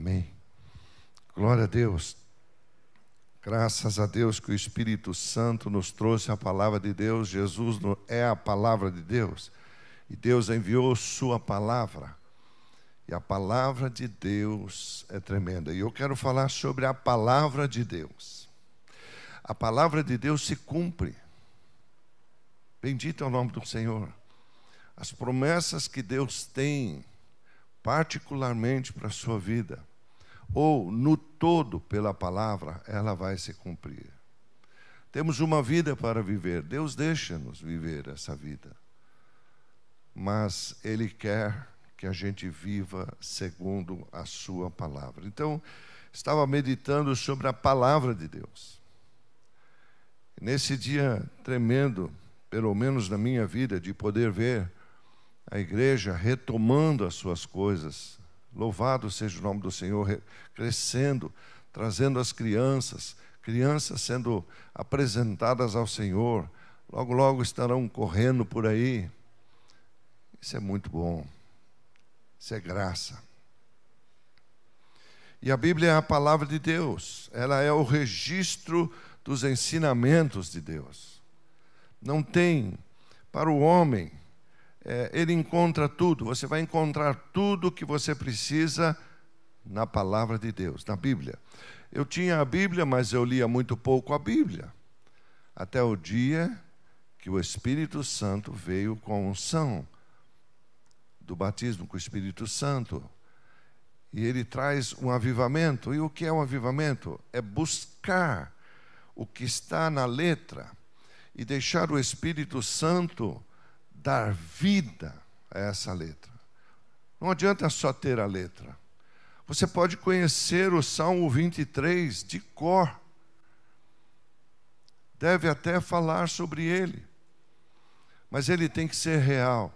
Amém. Glória a Deus. Graças a Deus que o Espírito Santo nos trouxe a palavra de Deus. Jesus é a palavra de Deus. E Deus enviou sua palavra. E a palavra de Deus é tremenda. E eu quero falar sobre a palavra de Deus. A palavra de Deus se cumpre. Bendito é o nome do Senhor. As promessas que Deus tem, particularmente para a sua vida, ou no todo pela palavra, ela vai se cumprir. Temos uma vida para viver. Deus deixa-nos viver essa vida. Mas Ele quer que a gente viva segundo a sua palavra. Então, estava meditando sobre a palavra de Deus. Nesse dia tremendo, pelo menos na minha vida, de poder ver a igreja retomando as suas coisas. Louvado seja o nome do Senhor, crescendo, trazendo as crianças sendo apresentadas ao Senhor. Logo, logo estarão correndo por aí. Isso é muito bom. Isso é graça. E a Bíblia é a palavra de Deus. Ela é o registro dos ensinamentos de Deus. Não tem para o homem. Ele encontra tudo. Você vai encontrar tudo que você precisa na palavra de Deus, na Bíblia. Eu tinha a Bíblia, mas eu lia muito pouco a Bíblia. Até o dia que o Espírito Santo veio com a unção do batismo com o Espírito Santo. E ele traz um avivamento. E o que é um avivamento? É buscar o que está na letra e deixar o Espírito Santo dar vida a essa letra. Não adianta só ter a letra. Você pode conhecer o Salmo 23 de cor. Deve até falar sobre ele. Mas ele tem que ser real.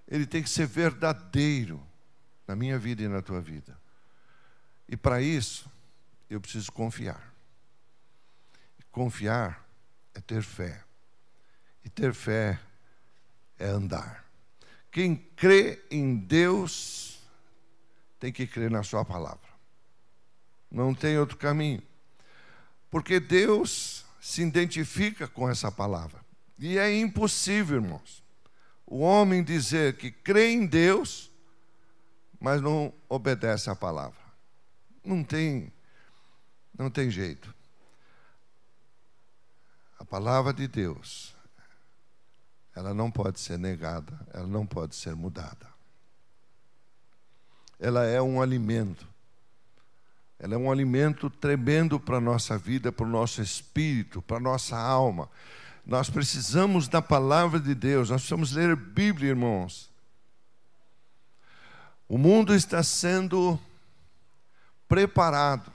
Ele tem que ser verdadeiro na minha vida e na tua vida. E para isso, eu preciso confiar. E confiar é ter fé. E ter fé é andar. Quem crê em Deus tem que crer na sua palavra. Não tem outro caminho. Porque Deus se identifica com essa palavra. E é impossível, irmãos, o homem dizer que crê em Deus, mas não obedece à palavra. Não tem jeito. A palavra de Deus, ela não pode ser negada, ela não pode ser mudada. Ela é um alimento. Ela é um alimento tremendo para a nossa vida, para o nosso espírito, para a nossa alma. Nós precisamos da palavra de Deus, nós precisamos ler a Bíblia, irmãos. O mundo está sendo preparado.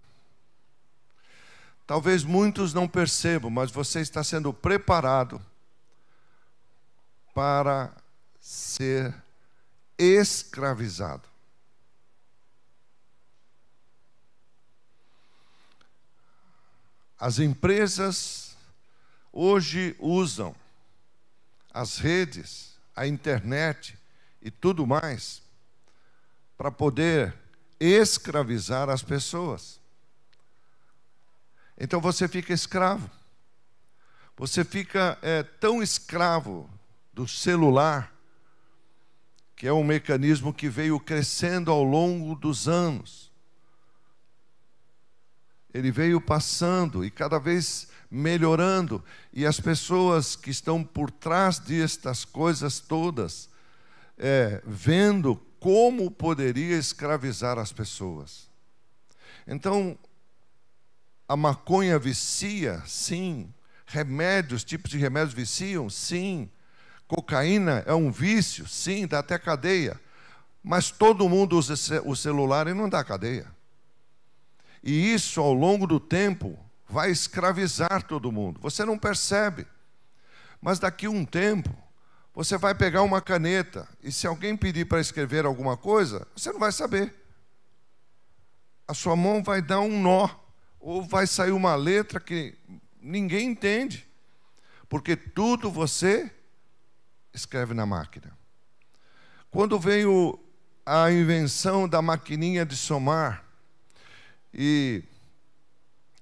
Talvez muitos não percebam, mas você está sendo preparado para ser escravizado. As empresas hoje usam as redes, a internet e tudo mais para poder escravizar as pessoas. Então você fica escravo. Você fica tão escravo do celular, que é um mecanismo que veio crescendo ao longo dos anos. Ele veio passando e cada vez melhorando. E as pessoas que estão por trás destas coisas todas, vendo como poderia escravizar as pessoas. Então, a maconha vicia? Sim. Remédios, tipos de remédios viciam? Sim. Cocaína é um vício? Sim, dá até cadeia. Mas todo mundo usa o celular e não dá cadeia. E isso, ao longo do tempo, vai escravizar todo mundo. Você não percebe. Mas daqui a um tempo, você vai pegar uma caneta e se alguém pedir para escrever alguma coisa, você não vai saber. A sua mão vai dar um nó, ou vai sair uma letra que ninguém entende. Porque tudo você escreve na máquina. Quando veio a invenção da maquininha de somar, E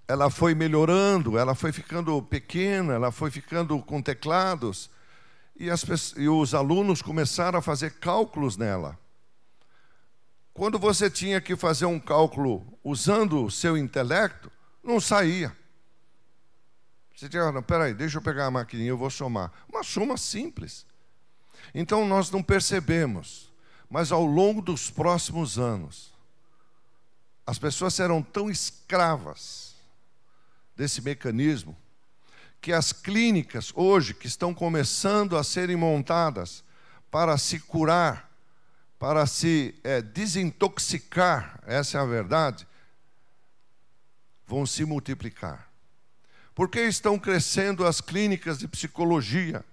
ela foi melhorando, ela foi ficando pequena, ela foi ficando com teclados, e os alunos começaram a fazer cálculos nela. Quando você tinha que fazer um cálculo usando o seu intelecto, não saía. Você tinha, não, peraí, deixa eu pegar a maquininha, eu vou somar. Uma soma simples. Então nós não percebemos, mas ao longo dos próximos anos, as pessoas serão tão escravas desse mecanismo, que as clínicas hoje, que estão começando a serem montadas para se curar, para se desintoxicar, essa é a verdade, vão se multiplicar. Por que estão crescendo as clínicas de psicologia,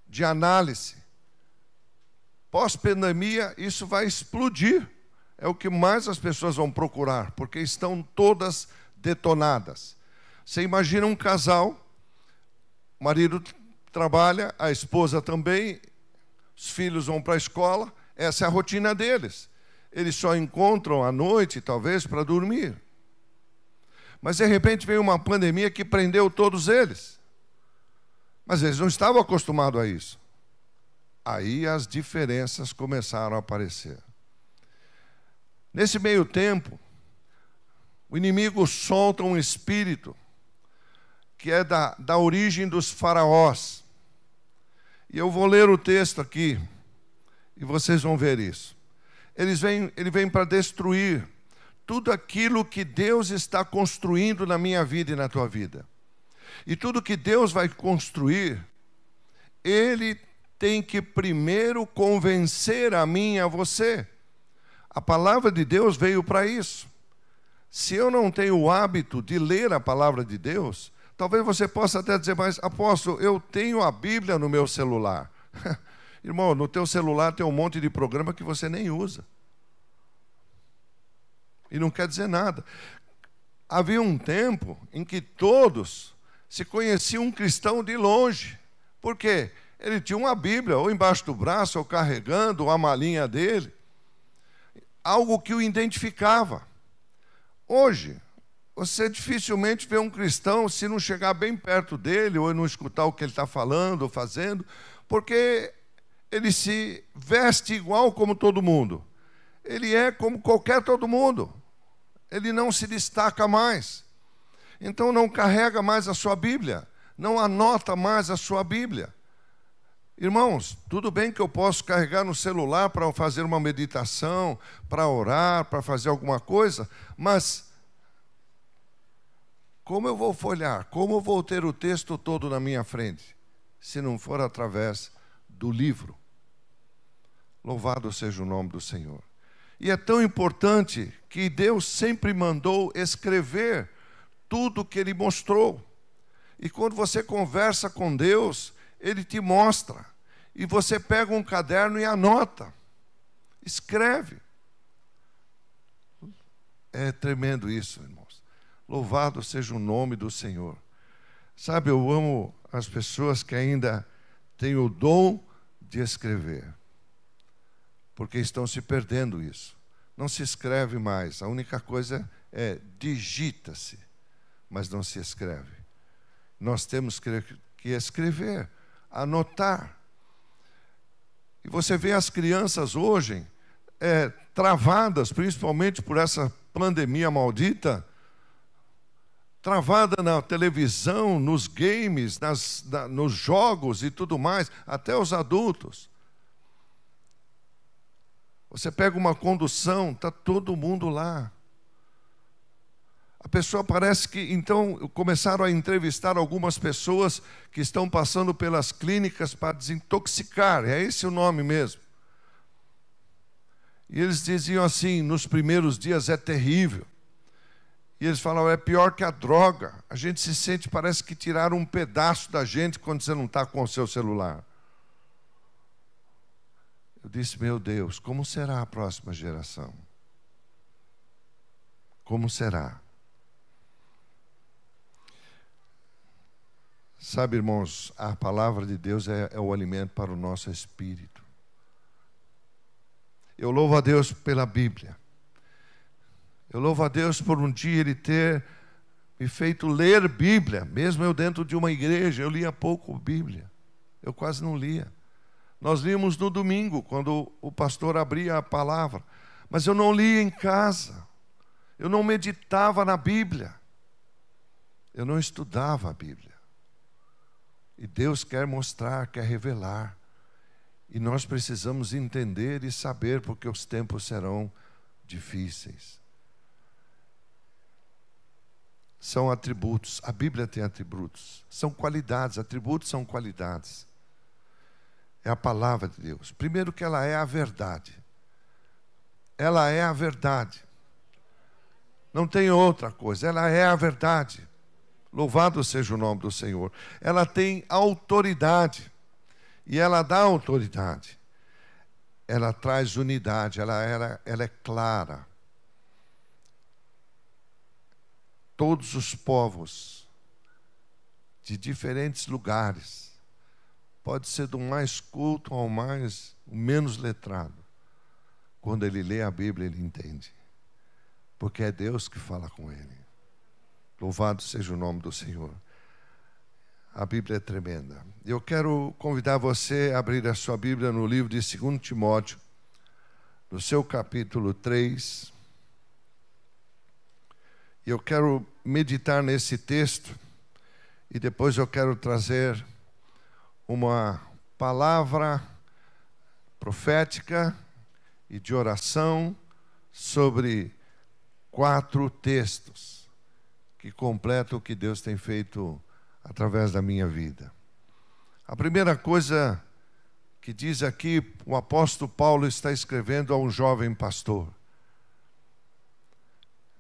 de análise? Pós-pandemia, isso vai explodir. É o que mais as pessoas vão procurar, porque estão todas detonadas. Você imagina um casal, o marido trabalha, a esposa também, os filhos vão para a escola, essa é a rotina deles. Eles só encontram à noite, talvez, para dormir. Mas, de repente, veio uma pandemia que prendeu todos eles. Mas eles não estavam acostumados a isso. Aí as diferenças começaram a aparecer. Nesse meio tempo, o inimigo solta um espírito que é da origem dos faraós. E eu vou ler o texto aqui, e vocês vão ver isso. Ele vem para destruir tudo aquilo que Deus está construindo na minha vida e na tua vida. E tudo que Deus vai construir, Ele tem que primeiro convencer a mim e a você. A palavra de Deus veio para isso. Se eu não tenho o hábito de ler a palavra de Deus, talvez você possa até dizer, mas apóstolo, eu tenho a Bíblia no meu celular. Irmão, no teu celular tem um monte de programa que você nem usa. E não quer dizer nada. Havia um tempo em que todos se conheciam um cristão de longe. Por quê? Ele tinha uma Bíblia, ou embaixo do braço, ou carregando, ou a malinha dele. Algo que o identificava. Hoje, você dificilmente vê um cristão se não chegar bem perto dele, ou não escutar o que ele está falando ou fazendo, porque ele se veste igual como todo mundo. Ele é como qualquer todo mundo. Ele não se destaca mais. Então não carrega mais a sua Bíblia, não anota mais a sua Bíblia. Irmãos, tudo bem que eu posso carregar no celular para fazer uma meditação, para orar, para fazer alguma coisa, mas como eu vou folhear? Como eu vou ter o texto todo na minha frente, se não for através do livro? Louvado seja o nome do Senhor. E é tão importante que Deus sempre mandou escrever tudo o que Ele mostrou. E quando você conversa com Deus, Ele te mostra. E você pega um caderno e anota. Escreve. É tremendo isso, irmãos. Louvado seja o nome do Senhor. Sabe, eu amo as pessoas que ainda têm o dom de escrever. Porque estão se perdendo isso. Não se escreve mais. A única coisa é digita-se, mas não se escreve. Nós temos que escrever, anotar. E você vê as crianças hoje travadas, principalmente por essa pandemia maldita, travada na televisão, nos games, nos jogos e tudo mais, até os adultos. Você pega uma condução, está todo mundo lá. A pessoa parece que, então, começaram a entrevistar algumas pessoas que estão passando pelas clínicas para desintoxicar, é esse o nome mesmo. E eles diziam assim, nos primeiros dias é terrível. E eles falavam, é pior que a droga. A gente se sente, parece que tiraram um pedaço da gente quando você não está com o seu celular. Eu disse, meu Deus, como será a próxima geração? Como será? Sabe, irmãos, a palavra de Deus é o alimento para o nosso espírito. Eu louvo a Deus pela Bíblia. Eu louvo a Deus por um dia Ele ter me feito ler Bíblia. Mesmo eu dentro de uma igreja, eu lia pouco Bíblia. Eu quase não lia. Nós líamos no domingo, quando o pastor abria a palavra. Mas eu não lia em casa. Eu não meditava na Bíblia. Eu não estudava a Bíblia. E Deus quer mostrar, quer revelar. E nós precisamos entender e saber, porque os tempos serão difíceis. São atributos. A Bíblia tem atributos. São qualidades. Atributos são qualidades. É a palavra de Deus. Primeiro que ela é a verdade. Ela é a verdade. Não tem outra coisa. Ela é a verdade. Louvado seja o nome do Senhor. Ela tem autoridade. E ela dá autoridade. Ela traz unidade. Ela é clara. Todos os povos de diferentes lugares, pode ser do mais culto ao o menos letrado, quando ele lê a Bíblia, ele entende, porque é Deus que fala com ele. Louvado seja o nome do Senhor. A Bíblia é tremenda. Eu quero convidar você a abrir a sua Bíblia no livro de 2 Timóteo, no seu capítulo 3. Eu quero meditar nesse texto e depois eu quero trazer uma palavra profética e de oração sobre 4 textos que completam o que Deus tem feito através da minha vida. A primeira coisa que diz aqui, o apóstolo Paulo está escrevendo a um jovem pastor.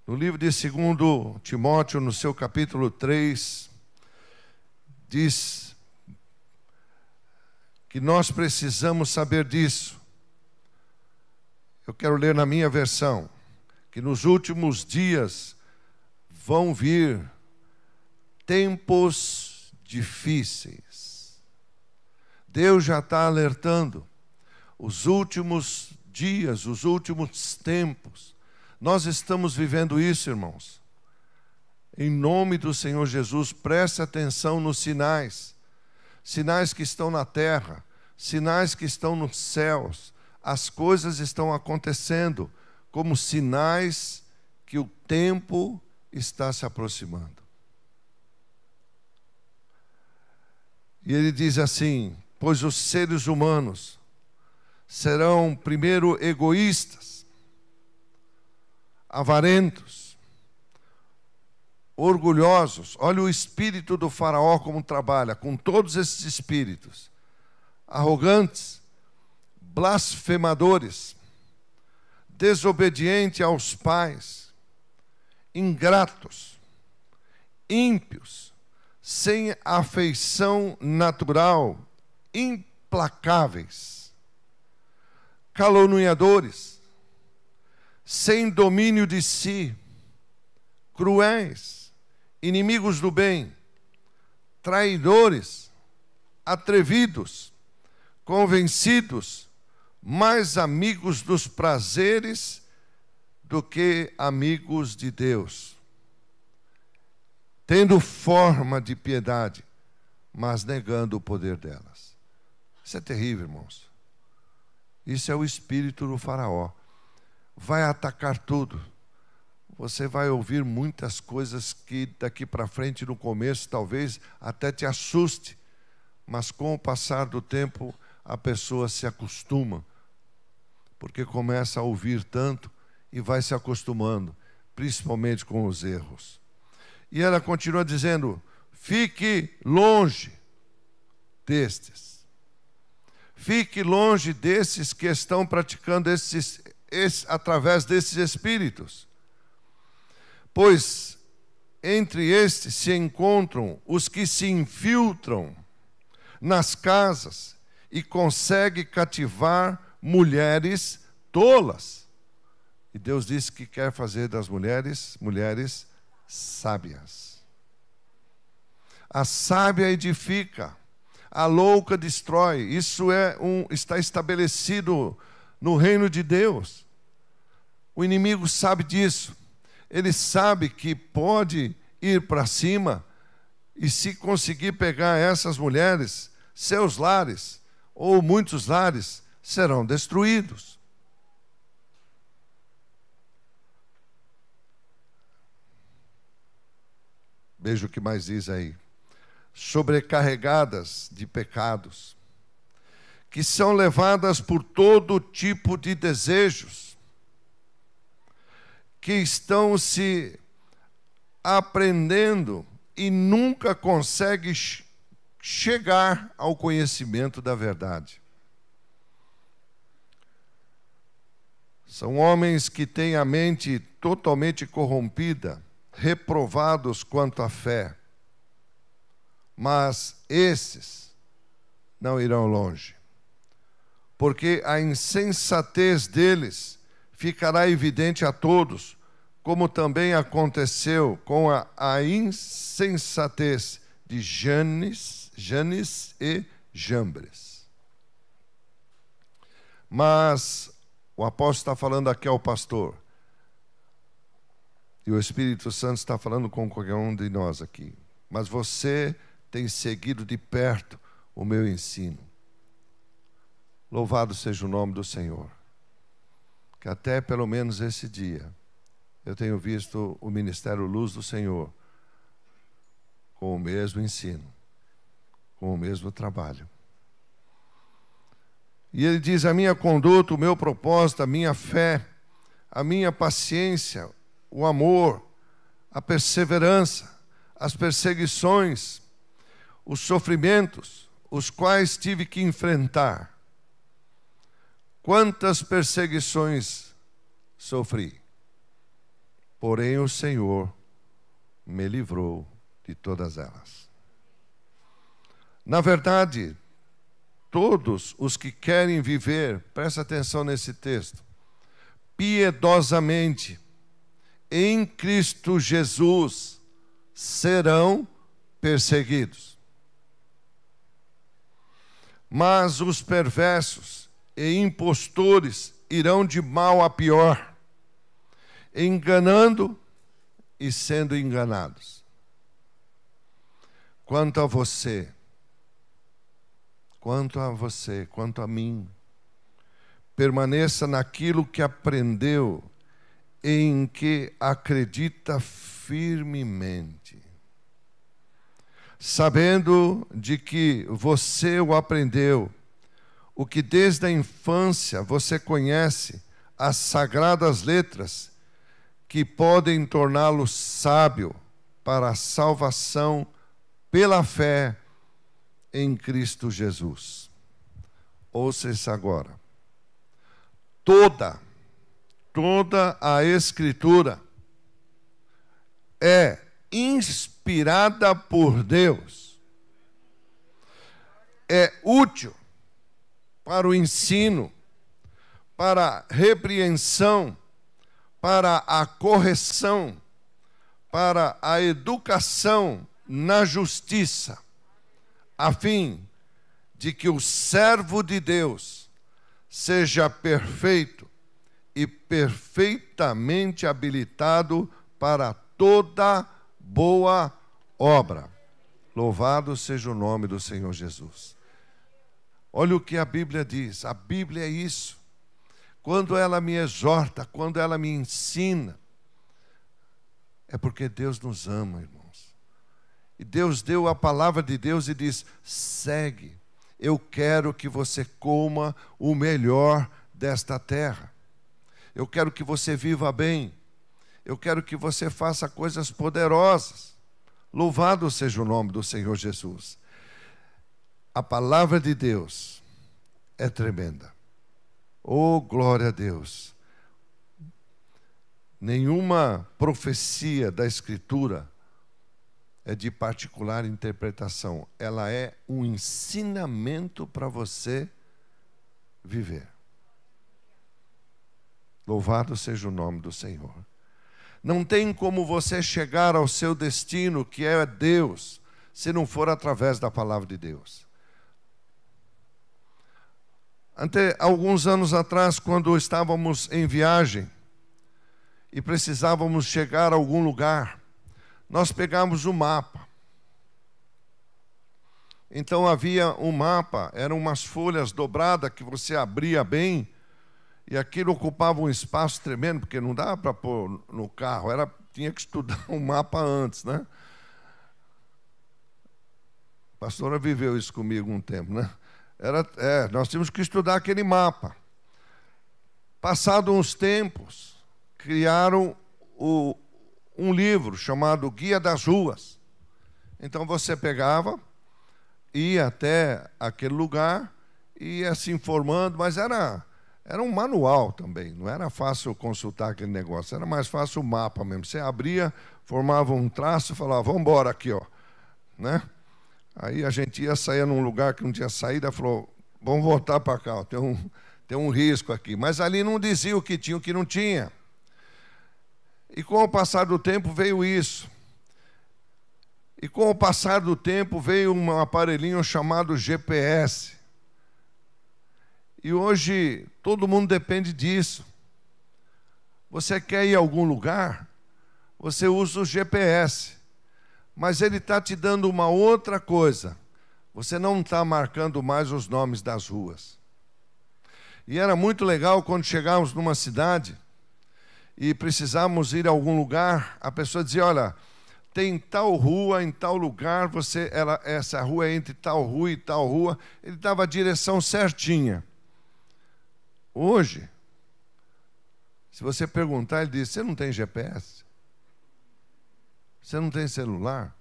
No livro de 2 Timóteo, no seu capítulo 3, diz que nós precisamos saber disso. Eu quero ler na minha versão, que nos últimos dias vão vir tempos difíceis. Deus já está alertando. Os últimos dias, os últimos tempos. Nós estamos vivendo isso, irmãos. Em nome do Senhor Jesus, preste atenção nos sinais. Sinais que estão na terra, sinais que estão nos céus. As coisas estão acontecendo como sinais que o tempo está se aproximando. E ele diz assim: pois os seres humanos serão primeiro egoístas, avarentos, orgulhosos. Olha o espírito do faraó como trabalha com todos esses espíritos. Arrogantes, blasfemadores, desobedientes aos pais, ingratos, ímpios, sem afeição natural, implacáveis, caluniadores, sem domínio de si, cruéis, inimigos do bem, traidores, atrevidos, convencidos, mais amigos dos prazeres do que amigos de Deus, tendo forma de piedade, mas negando o poder delas. Isso é terrível, irmãos. Isso é o espírito do faraó. Vai atacar tudo. Você vai ouvir muitas coisas que daqui para frente, no começo, talvez até te assuste. Mas com o passar do tempo, a pessoa se acostuma. Porque começa a ouvir tanto e vai se acostumando, principalmente com os erros. E ela continua dizendo: fique longe destes. Fique longe desses que estão praticando através desses espíritos. Pois entre estes se encontram os que se infiltram nas casas e conseguem cativar mulheres tolas. E Deus disse que quer fazer das mulheres sábias. A sábia edifica, a louca destrói. Isso está estabelecido no reino de Deus. O inimigo sabe disso. ele sabe que pode ir para cima e, se conseguir pegar essas mulheres, seus lares, ou muitos lares, serão destruídos. Veja o que mais diz aí. Sobrecarregadas de pecados, que são levadas por todo tipo de desejos, que estão se aprendendo e nunca conseguem chegar ao conhecimento da verdade. São homens que têm a mente totalmente corrompida, reprovados quanto à fé. Mas esses não irão longe, porque a insensatez deles ficará evidente a todos, como também aconteceu com a insensatez de Janes e Jambres. Mas o apóstolo está falando aqui ao pastor, e o Espírito Santo está falando com qualquer um de nós aqui. Mas você tem seguido de perto o meu ensino. Louvado seja o nome do Senhor. Que até pelo menos esse dia eu tenho visto o Ministério Luz do Senhor com o mesmo ensino, com o mesmo trabalho. E ele diz: a minha conduta, o meu propósito, a minha fé, a minha paciência, o amor, a perseverança, as perseguições, os sofrimentos, os quais tive que enfrentar. Quantas perseguições sofri, porém o Senhor me livrou de todas elas. Na verdade, todos os que querem viver, presta atenção nesse texto, piedosamente, em Cristo Jesus, serão perseguidos. Mas os perversos e impostores irão de mal a pior, enganando e sendo enganados. Quanto a você, quanto a mim, permaneça naquilo que aprendeu, em que acredita firmemente, sabendo de que você o aprendeu, o que desde a infância você conhece, as sagradas letras, que podem torná-lo sábio para a salvação pela fé em Cristo Jesus. Ouça isso agora. Toda a Escritura é inspirada por Deus, é útil para o ensino, para a repreensão, para a correção, para a educação na justiça, a fim de que o servo de Deus seja perfeito e perfeitamente habilitado para toda boa obra. Louvado seja o nome do Senhor Jesus. Olha o que a Bíblia diz. A Bíblia é isso. Quando ela me exorta, quando ela me ensina, é porque Deus nos ama, irmãos. E Deus deu a palavra de Deus e diz: segue. Eu quero que você coma o melhor desta terra. Eu quero que você viva bem. Eu quero que você faça coisas poderosas. Louvado seja o nome do Senhor Jesus. A palavra de Deus é tremenda. Oh, glória a Deus. Nenhuma profecia da Escritura é de particular interpretação. Ela é um ensinamento para você viver. Louvado seja o nome do Senhor. Não tem como você chegar ao seu destino, que é Deus, se não for através da palavra de Deus. Até alguns anos atrás, quando estávamos em viagem, e precisávamos chegar a algum lugar, nós pegamos o mapa. Então havia um mapa, eram umas folhas dobradas que você abria bem, e aquilo ocupava um espaço tremendo, porque não dava para pôr no carro, tinha que estudar o mapa antes, né? A pastora viveu isso comigo um tempo, né? Nós tínhamos que estudar aquele mapa. Passados uns tempos, criaram um livro chamado Guia das Ruas. Então você pegava, ia até aquele lugar, ia se informando, mas era um manual também, não era fácil consultar aquele negócio, era mais fácil o mapa mesmo. Você abria, formava um traço e falava, vamos embora aqui, ó, né? Aí a gente ia sair num lugar que não tinha saída, falou, vamos voltar para cá, ó, tem um risco aqui. Mas ali não dizia o que tinha, o que não tinha. E com o passar do tempo veio isso. E com o passar do tempo veio um aparelhinho chamado GPS. E hoje todo mundo depende disso. Você quer ir a algum lugar, você usa o GPS. Mas ele está te dando uma outra coisa. Você não está marcando mais os nomes das ruas. E era muito legal quando chegávamos numa cidade e precisávamos ir a algum lugar, a pessoa dizia, olha, tem tal rua em tal lugar, essa rua é entre tal rua e tal rua. Ele dava a direção certinha. Hoje, se você perguntar, ele diz, você não tem GPS? Você não tem celular?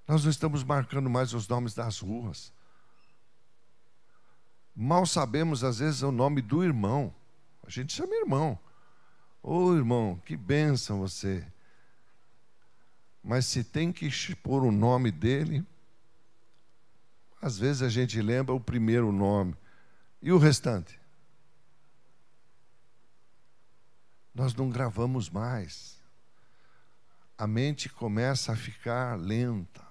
Nós não estamos marcando mais os nomes das ruas. Mal sabemos, às vezes, o nome do irmão. A gente chama irmão. Ô, irmão, que bênção você. Mas se tem que pôr o nome dele, às vezes a gente lembra o primeiro nome. E o restante? Nós não gravamos mais. A mente começa a ficar lenta.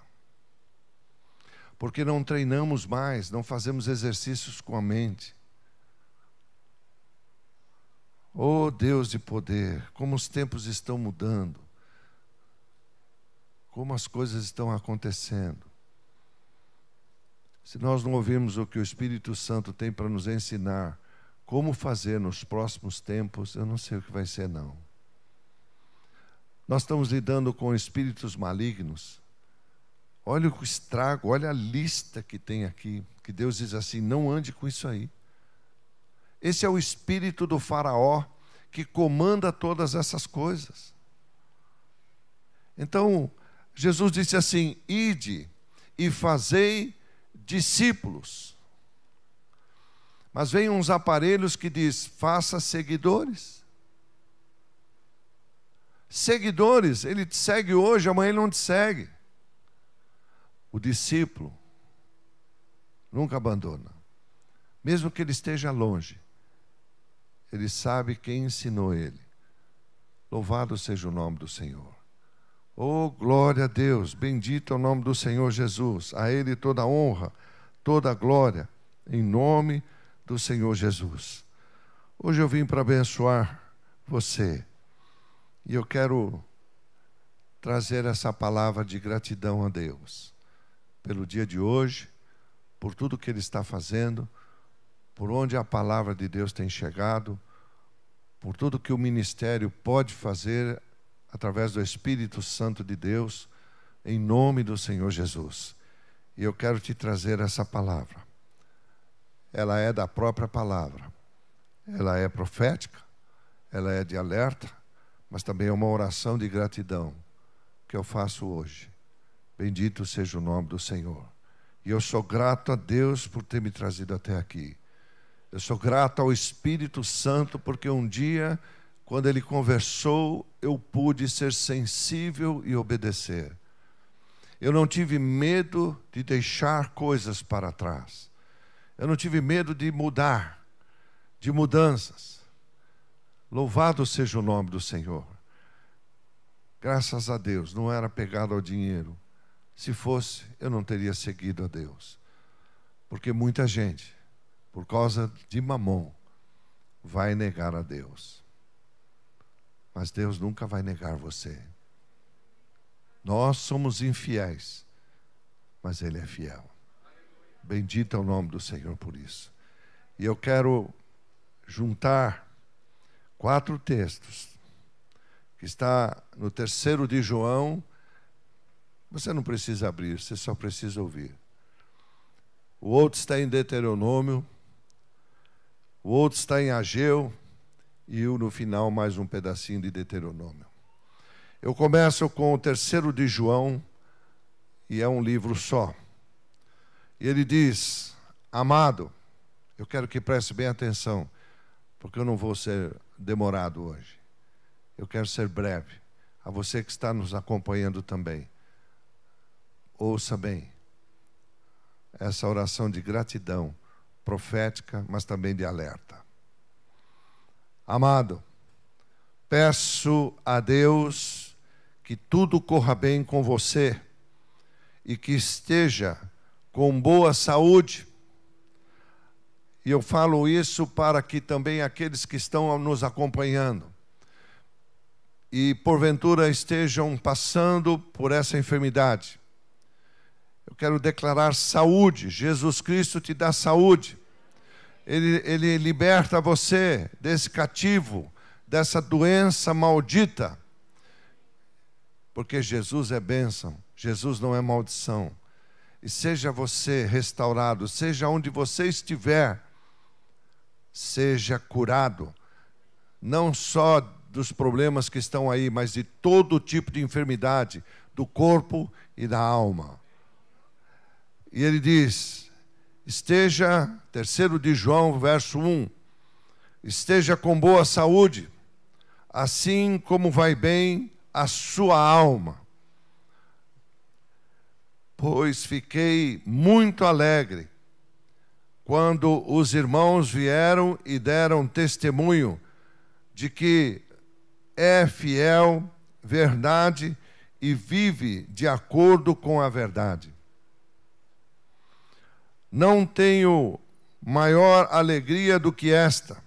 Porque não treinamos mais, não fazemos exercícios com a mente. Oh, Deus de poder, como os tempos estão mudando. Como as coisas estão acontecendo. Se nós não ouvirmos o que o Espírito Santo tem para nos ensinar, como fazer nos próximos tempos, eu não sei o que vai ser, não. Nós estamos lidando com espíritos malignos. Olha o estrago, olha a lista que tem aqui, que Deus diz assim, não ande com isso aí. Esse é o espírito do faraó que comanda todas essas coisas. Então, Jesus disse assim, ide e fazei discípulos. Mas vem uns aparelhos que diz, faça seguidores. Seguidores, ele te segue hoje, amanhã ele não te segue. O discípulo nunca abandona. Mesmo que ele esteja longe, ele sabe quem ensinou ele. Louvado seja o nome do Senhor. Oh, glória a Deus, bendito é o nome do Senhor Jesus. A Ele toda a honra, toda a glória, em nome do Senhor Jesus. Hoje eu vim para abençoar você. E eu quero trazer essa palavra de gratidão a Deus. Pelo dia de hoje, por tudo que Ele está fazendo, por onde a palavra de Deus tem chegado, por tudo que o ministério pode fazer através do Espírito Santo de Deus, em nome do Senhor Jesus. E eu quero te trazer essa palavra. Ela é da própria palavra. Ela é profética, ela é de alerta, mas também é uma oração de gratidão que eu faço hoje. Bendito seja o nome do Senhor. E eu sou grato a Deus por ter me trazido até aqui. Eu sou grato ao Espírito Santo porque um dia, quando Ele conversou, eu pude ser sensível e obedecer. Eu não tive medo de deixar coisas para trás. Eu não tive medo de mudar, de mudanças. Louvado seja o nome do Senhor. Graças a Deus, não era pegado ao dinheiro. Se fosse, eu não teria seguido a Deus. Porque muita gente, por causa de mamon, vai negar a Deus. Mas Deus nunca vai negar você. Nós somos infiéis, mas Ele é fiel. Bendito é o nome do Senhor por isso. E eu quero juntar 4 textos, que está no 3º de João. Você não precisa abrir, você só precisa ouvir. O outro está em Deuteronômio, o outro está em Ageu, e no final mais um pedacinho de Deuteronômio. Eu começo com o 3º de João, e é um livro só. E ele diz: amado, eu quero que preste bem atenção, porque eu não vou ser demorado hoje. Eu quero ser breve. A você que está nos acompanhando também, ouça bem essa oração de gratidão profética, mas também de alerta. Amado, peço a Deus que tudo corra bem com você e que esteja com boa saúde. E eu falo isso para que também aqueles que estão nos acompanhando e porventura estejam passando por essa enfermidade, eu quero declarar saúde. Jesus Cristo te dá saúde. Ele liberta você desse cativo, dessa doença maldita. Porque Jesus é bênção, Jesus não é maldição. E seja você restaurado, seja onde você estiver, seja curado. Não só dos problemas que estão aí, mas de todo tipo de enfermidade, do corpo e da alma. E ele diz, esteja, 3º de João, verso 1, esteja com boa saúde, assim como vai bem a sua alma. Pois fiquei muito alegre quando os irmãos vieram e deram testemunho de que é fiel, verdade e vive de acordo com a verdade. Não tenho maior alegria do que esta,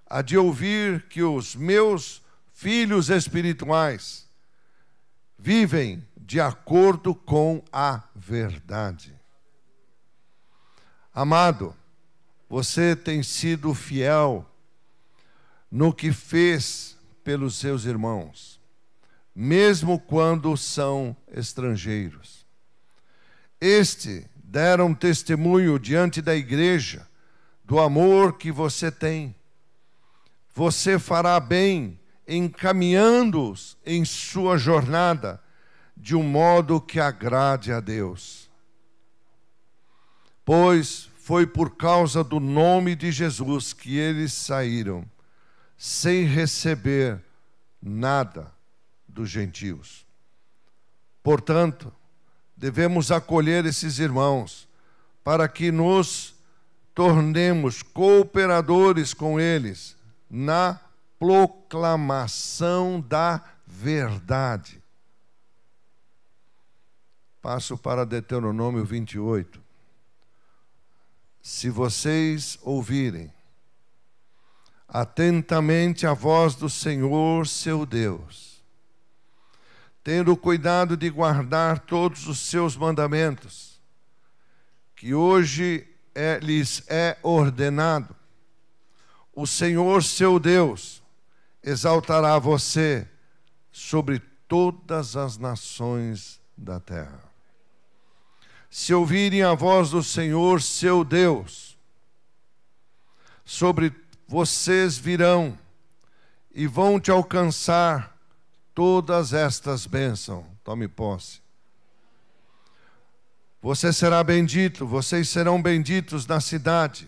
a de ouvir que os meus filhos espirituais vivem de acordo com a verdade. Amado, você tem sido fiel no que fez pelos seus irmãos, mesmo quando são estrangeiros. Deram testemunho diante da igreja do amor que você tem. Você fará bem encaminhando-os em sua jornada de um modo que agrade a Deus. Pois foi por causa do nome de Jesus que eles saíram sem receber nada dos gentios. Portanto, devemos acolher esses irmãos para que nos tornemos cooperadores com eles na proclamação da verdade. Passo para Deuteronômio 28. Se vocês ouvirem atentamente a voz do Senhor, seu Deus, tendo cuidado de guardar todos os seus mandamentos, que hoje lhes é ordenado, o Senhor, seu Deus, exaltará você sobre todas as nações da terra. Se ouvirem a voz do Senhor, seu Deus, sobre vocês virão e vão te alcançar todas estas bênçãos. Tome posse. Você será bendito, vocês serão benditos na cidade,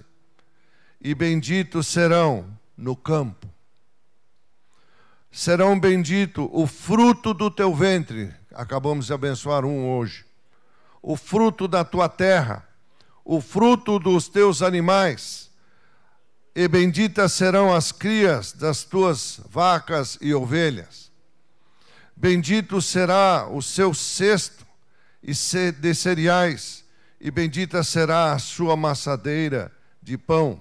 e benditos serão no campo. Serão bendito o fruto do teu ventre. Acabamos de abençoar um hoje. O fruto da tua terra, o fruto dos teus animais, e benditas serão as crias das tuas vacas e ovelhas. Bendito será o seu cesto de cereais, e bendita será a sua maçadeira de pão.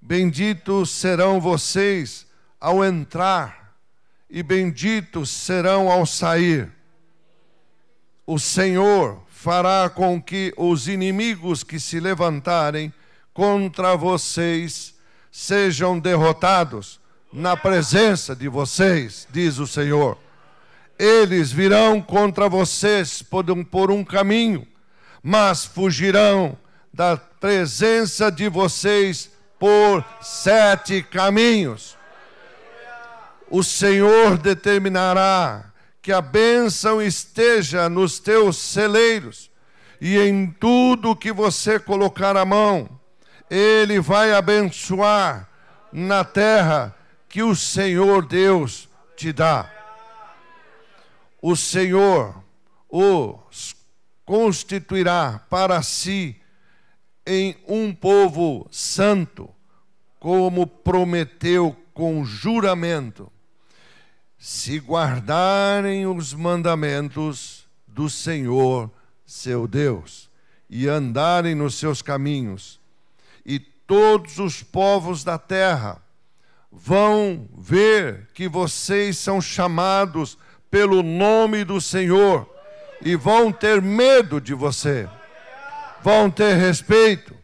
benditos serão vocês ao entrar, e benditos serão ao sair. O Senhor fará com que os inimigos que se levantarem contra vocês sejam derrotados na presença de vocês, diz o Senhor. Eles virão contra vocês por um caminho, mas fugirão da presença de vocês por 7 caminhos. O Senhor determinará que a bênção esteja nos teus celeiros, e em tudo que você colocar a mão, Ele vai abençoar na terra que o Senhor Deus te dá. O Senhor os constituirá para si em um povo santo, como prometeu com juramento, se guardarem os mandamentos do Senhor, seu Deus, e andarem nos seus caminhos. E todos os povos da terra vão ver que vocês são chamados pelo nome do Senhor e vão ter medo de você, vão ter respeito.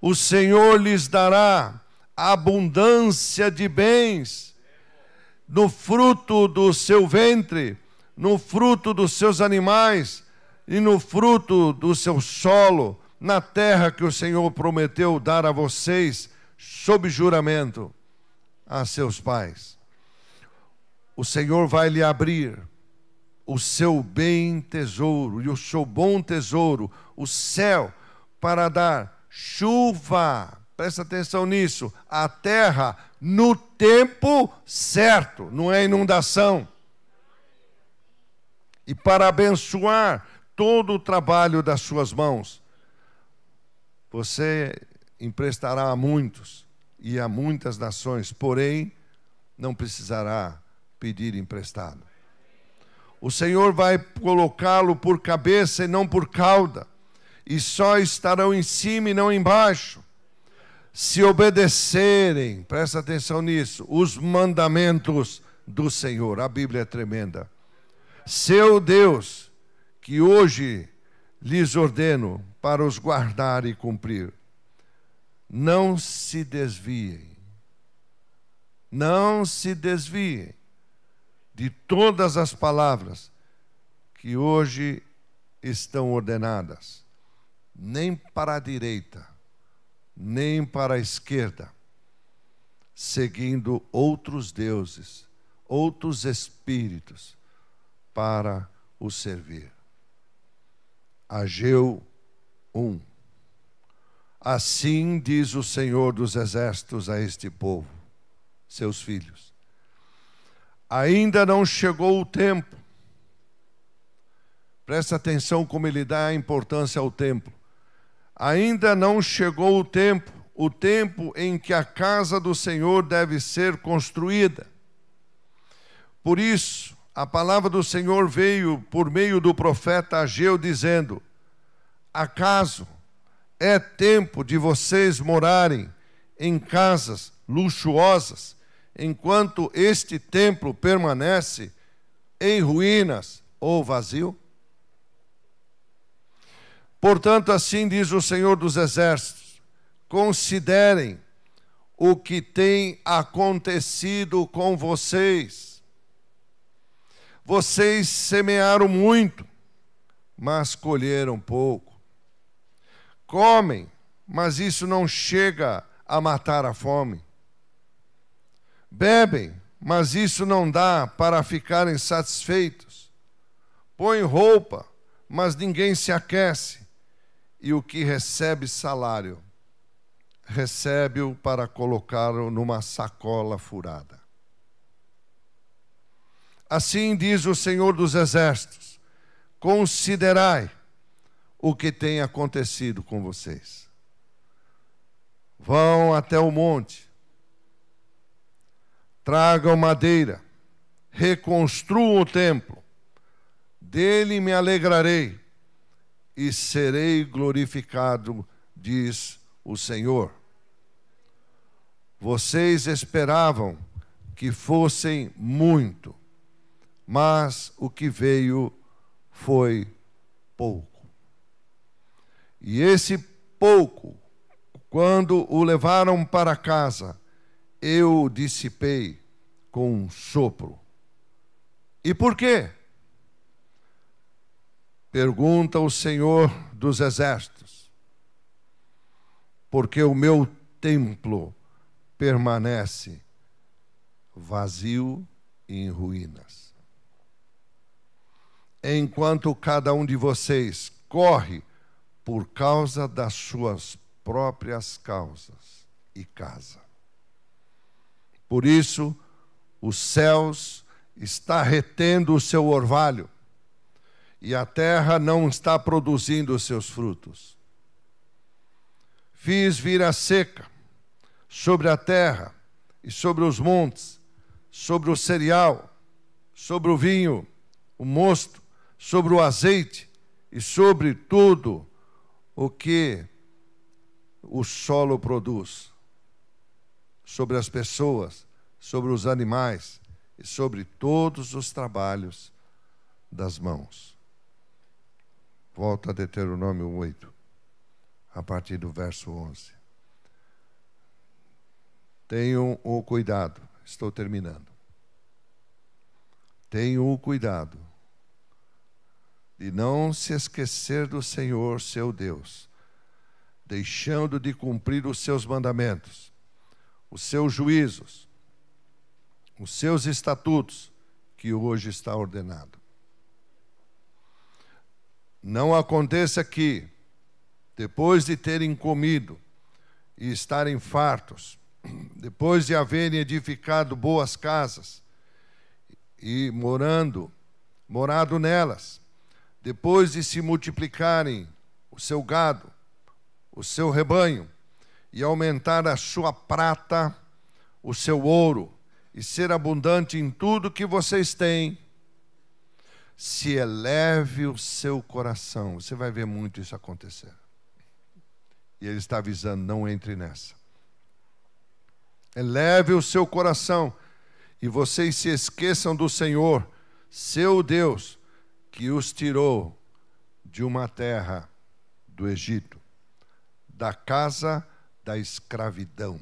O Senhor lhes dará abundância de bens no fruto do seu ventre, no fruto dos seus animais e no fruto do seu solo, na terra que o Senhor prometeu dar a vocês sob juramento a seus pais. O Senhor vai lhe abrir o seu bem tesouro e o seu bom tesouro, o céu, para dar chuva, presta atenção nisso, a terra no tempo certo, não é inundação. E para abençoar todo o trabalho das suas mãos. Você emprestará a muitos e a muitas nações, porém não precisará pedir emprestado. O Senhor vai colocá-lo por cabeça e não por cauda, e só estarão em cima e não embaixo, se obedecerem, presta atenção nisso, os mandamentos do Senhor. A Bíblia é tremenda. Seu Deus, que hoje lhes ordeno para os guardar e cumprir. Não se desviem. Não se desviem de todas as palavras que hoje estão ordenadas, nem para a direita, nem para a esquerda, seguindo outros deuses, outros espíritos, para o servir. Ageu 1. Assim diz o Senhor dos Exércitos a este povo, seus filhos. Ainda não chegou o tempo. Presta atenção como ele dá importância ao tempo. Ainda não chegou o tempo em que a casa do Senhor deve ser construída. Por isso, a palavra do Senhor veio por meio do profeta Ageu, dizendo: acaso é tempo de vocês morarem em casas luxuosas, enquanto este templo permanece em ruínas ou vazio? Portanto, assim diz o Senhor dos Exércitos: considerem o que tem acontecido com vocês. Vocês semearam muito, mas colheram pouco. Comem, mas isso não chega a matar a fome. Bebem, mas isso não dá para ficarem satisfeitos. Põem roupa, mas ninguém se aquece. E o que recebe salário, recebe-o para colocá-lo numa sacola furada. Assim diz o Senhor dos Exércitos: considerai o que tem acontecido com vocês. Vão até o monte, tragam madeira, reconstruam o templo, dele me alegrarei e serei glorificado, diz o Senhor. Vocês esperavam que fossem muito, mas o que veio foi pouco. E esse pouco, quando o levaram para casa, eu o dissipei com um sopro. E por quê? Pergunta o Senhor dos Exércitos. Porque o meu templo permanece vazio e em ruínas. Enquanto cada um de vocês corre por causa das suas próprias causas e casa. Por isso, os céus está retendo o seu orvalho, e a terra não está produzindo os seus frutos. Fiz vir a seca sobre a terra e sobre os montes, sobre o cereal, sobre o vinho, o mosto, sobre o azeite e sobre tudo o que o solo produz, sobre as pessoas, sobre os animais e sobre todos os trabalhos das mãos. Volta a Deuteronômio 8, a partir do verso 11. Tenham o cuidado, estou terminando. Tenham o cuidado de não se esquecer do Senhor, seu Deus, deixando de cumprir os seus mandamentos, os seus juízos, os seus estatutos, que hoje está ordenado. Não aconteça que, depois de terem comido e estarem fartos, depois de haverem edificado boas casas e morado nelas, depois de se multiplicarem o seu gado, o seu rebanho, e aumentar a sua prata, o seu ouro, e ser abundante em tudo que vocês têm, se eleve o seu coração. Você vai ver muito isso acontecer. E ele está avisando, não entre nessa. Eleve o seu coração e vocês se esqueçam do Senhor, seu Deus, que os tirou de uma terra do Egito, da casa da escravidão,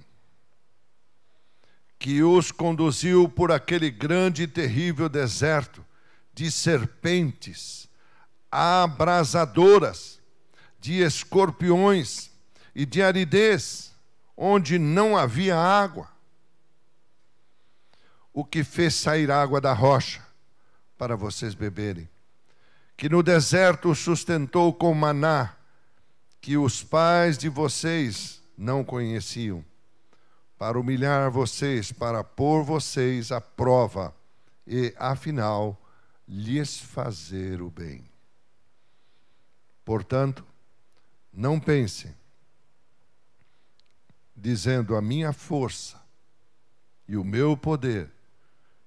que os conduziu por aquele grande e terrível deserto, de serpentes abrasadoras, de escorpiões e de aridez, onde não havia água. O que fez sair água da rocha para vocês beberem, que no deserto os sustentou com maná, que os pais de vocês não conheciam, para humilhar vocês, para pôr vocês à prova e, afinal, lhes fazer o bem. Portanto, não pensem, dizendo: a minha força e o meu poder,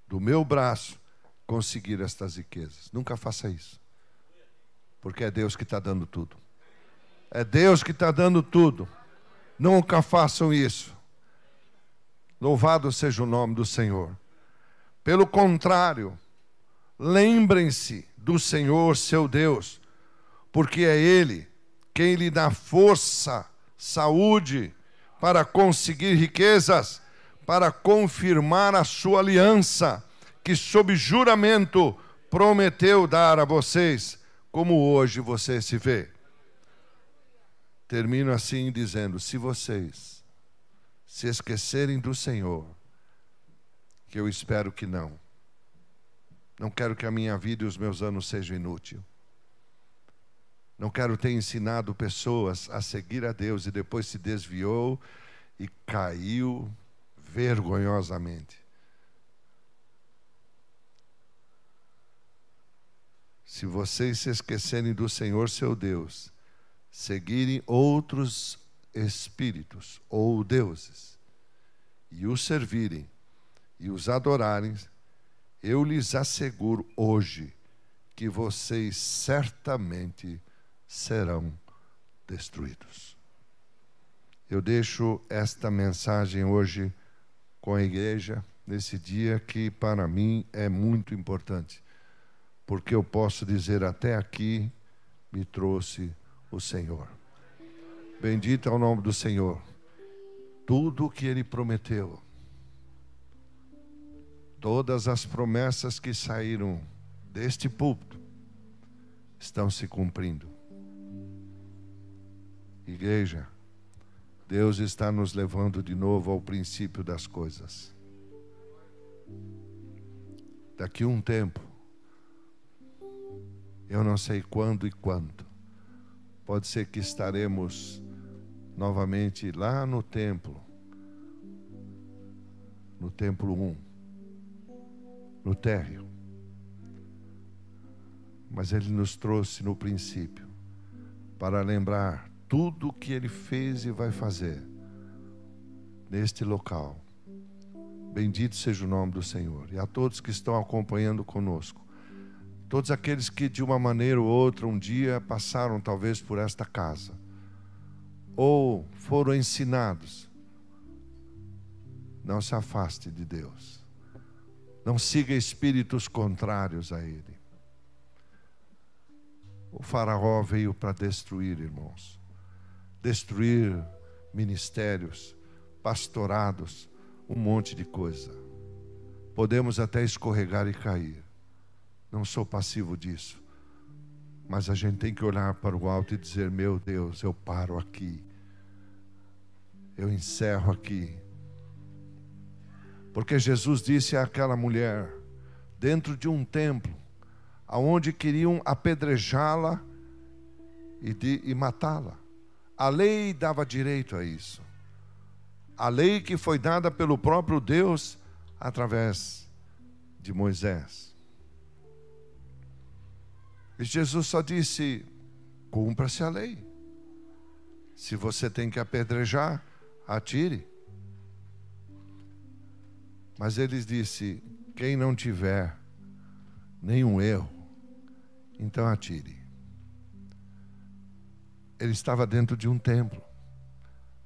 do meu braço, conseguir estas riquezas. Nunca faça isso. Porque é Deus que está dando tudo. É Deus que está dando tudo. Nunca façam isso. Louvado seja o nome do Senhor. Pelo contrário, lembrem-se do Senhor, seu Deus, porque é Ele quem lhe dá força, saúde, para conseguir riquezas, para confirmar a sua aliança, que sob juramento prometeu dar a vocês, como hoje você se vê. Termino assim dizendo: se vocês se esquecerem do Senhor, que eu espero que não quero que a minha vida e os meus anos sejam inúteis. Não quero ter ensinado pessoas a seguir a Deus e depois se desviou e caiu vergonhosamente. Se vocês se esquecerem do Senhor, seu Deus, seguirem outros espíritos ou deuses e os servirem e os adorarem, eu lhes asseguro hoje que vocês certamente serão destruídos. Eu deixo esta mensagem hoje com a igreja, nesse dia que para mim é muito importante, porque eu posso dizer: até aqui me trouxe o Senhor. Bendito é o nome do Senhor. Tudo o que Ele prometeu, todas as promessas que saíram deste púlpito, estão se cumprindo. Igreja, Deus está nos levando de novo ao princípio das coisas. Daqui a um tempo, eu não sei quando e quando, pode ser que estaremos novamente lá no templo 1, no térreo. Mas Ele nos trouxe no princípio para lembrar tudo o que Ele fez e vai fazer neste local. Bendito seja o nome do Senhor. E a todos que estão acompanhando conosco, todos aqueles que de uma maneira ou outra um dia passaram talvez por esta casa, ou foram ensinados, não se afaste de Deus. Não siga espíritos contrários a Ele. O faraó veio para destruir, irmãos. Destruir ministérios, pastorados, um monte de coisa. Podemos até escorregar e cair. Não sou passivo disso. Mas a gente tem que olhar para o alto e dizer: meu Deus, eu paro aqui. Eu encerro aqui. Porque Jesus disse àquela mulher, dentro de um templo, aonde queriam apedrejá-la e matá-la. A lei dava direito a isso. A lei que foi dada pelo próprio Deus através de Moisés. E Jesus só disse: cumpra-se a lei. Se você tem que apedrejar, atire. Mas ele disse: quem não tiver nenhum erro, então atire. Ele estava dentro de um templo.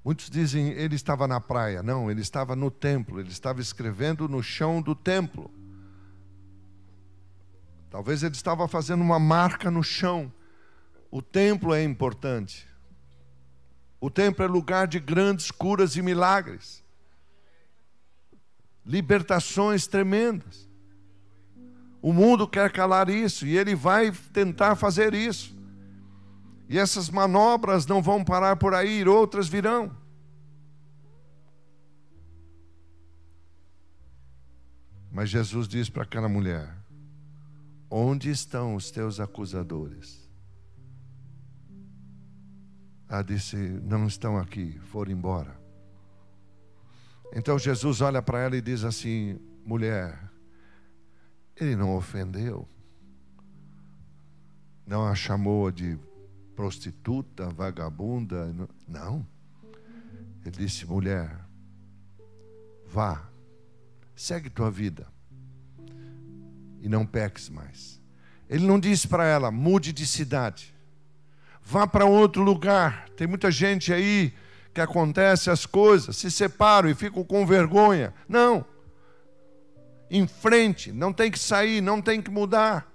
Muitos dizem ele estava na praia. Não, ele estava no templo. Ele estava escrevendo no chão do templo. Talvez ele estava fazendo uma marca no chão. O templo é importante. O templo é lugar de grandes curas e milagres. Libertações tremendas. O mundo quer calar isso e ele vai tentar fazer isso. E essas manobras não vão parar por aí, outras virão. Mas Jesus diz para aquela mulher: onde estão os teus acusadores? Ela disse: não estão aqui, foram embora. Então Jesus olha para ela e diz assim: mulher, ele não ofendeu, não a chamou de prostituta, vagabunda, não. Ele disse: mulher, vá, segue tua vida e não peques mais. Ele não disse para ela: mude de cidade, vá para outro lugar. Tem muita gente aí que acontece as coisas, se separam e ficam com vergonha. Não. Em frente, não tem que sair, não tem que mudar.